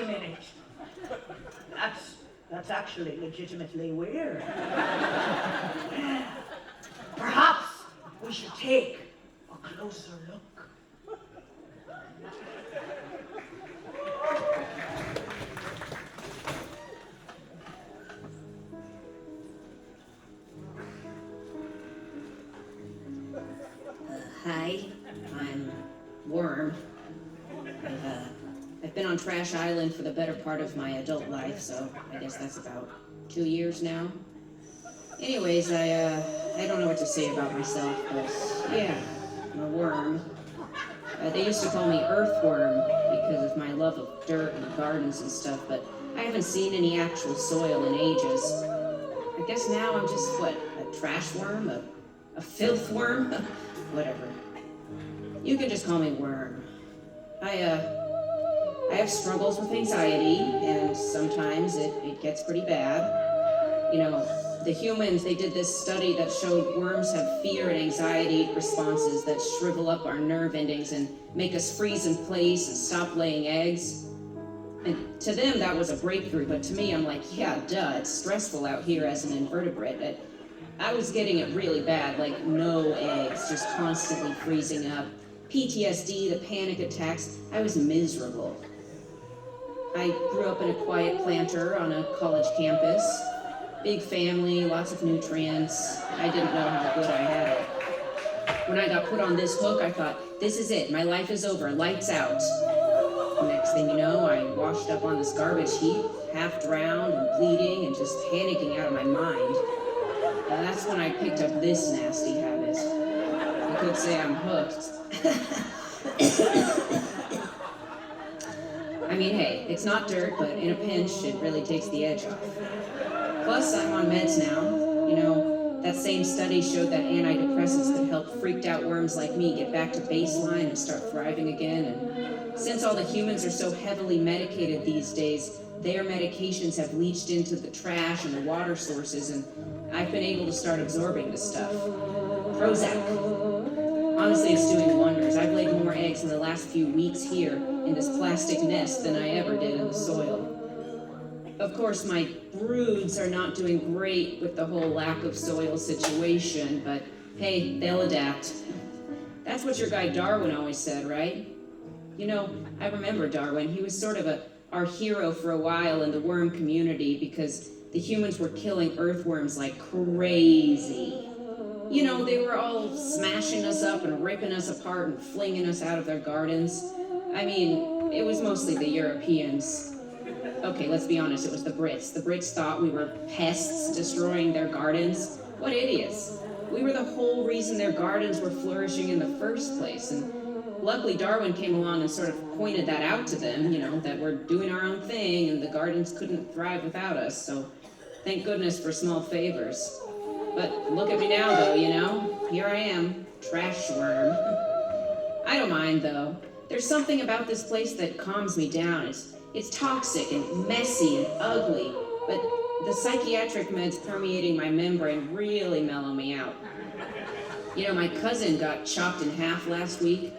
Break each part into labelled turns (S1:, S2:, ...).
S1: a minute. That's actually legitimately weird. Well, perhaps we should take a closer look.
S2: Hi, I'm Worm. I've been on Trash Island for the better part of my adult life, so I guess that's about 2 years now. Anyways, I don't know what to say about myself, but yeah, I'm a worm. They used to call me Earthworm because of my love of dirt and gardens and stuff, but I haven't seen any actual soil in ages. I guess now I'm just, a trash worm? A filth worm? Whatever. You can just call me Worm. I have struggles with anxiety, and sometimes it gets pretty bad. You know, the humans, they did this study that showed worms have fear and anxiety responses that shrivel up our nerve endings and make us freeze in place and stop laying eggs. And to them, that was a breakthrough, but to me, I'm like, yeah, duh, it's stressful out here as an invertebrate. I was getting it really bad, like no eggs, just constantly freezing up. PTSD, the panic attacks, I was miserable. I grew up in a quiet planter on a college campus. Big family, lots of nutrients. I didn't know how good I had it. When I got put on this hook, I thought, this is it, my life is over, lights out. Next thing you know, I washed up on this garbage heap, half drowned and bleeding and just panicking out of my mind. That's when I picked up this nasty habit. You could say I'm hooked. I mean, hey, it's not dirt, but in a pinch, it really takes the edge off. Plus, I'm on meds now. You know, that same study showed that antidepressants could help freaked out worms like me get back to baseline and start thriving again. And since all the humans are so heavily medicated these days, their medications have leached into the trash and the water sources, and I've been able to start absorbing this stuff. Prozac. Honestly, it's doing wonders. I've laid more eggs in the last few weeks here in this plastic nest than I ever did in the soil. Of course, my broods are not doing great with the whole lack of soil situation, but hey, they'll adapt. That's what your guy Darwin always said, right? You know, I remember Darwin. He was sort of our hero for a while in the worm community because the humans were killing earthworms like crazy. You know, they were all smashing us up and ripping us apart and flinging us out of their gardens. I mean, it was mostly the Europeans. Okay, let's be honest, it was the Brits. The Brits thought we were pests destroying their gardens. What idiots. We were the whole reason their gardens were flourishing in the first place. And luckily Darwin came along and sort of pointed that out to them, you know, that we're doing our own thing and the gardens couldn't thrive without us. So thank goodness for small favors. But look at me now, though, you know? Here I am, trash worm. I don't mind, though. There's something about this place that calms me down. It's toxic and messy and ugly, but the psychiatric meds permeating my membrane really mellow me out. You know, my cousin got chopped in half last week.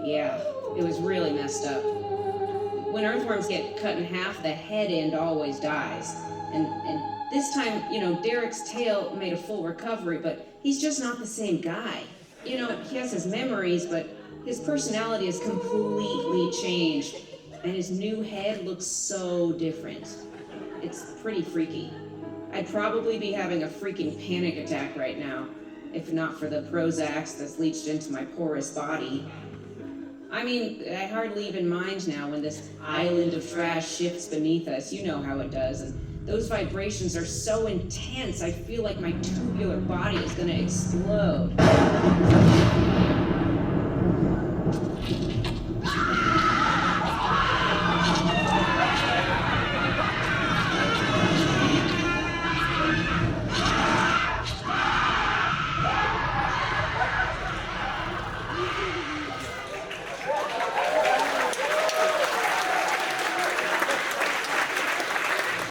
S2: Yeah, it was really messed up. When earthworms get cut in half, the head end always dies. And this time, you know, Derek's tail made a full recovery, but he's just not the same guy. You know, he has his memories, but his personality has completely changed. And his new head looks so different. It's pretty freaky. I'd probably be having a freaking panic attack right now, if not for the Prozac that's leached into my porous body. I mean, I hardly even mind now when this island of trash shifts beneath us. You know how it does. And those vibrations are so intense, I feel like my tubular body is gonna explode.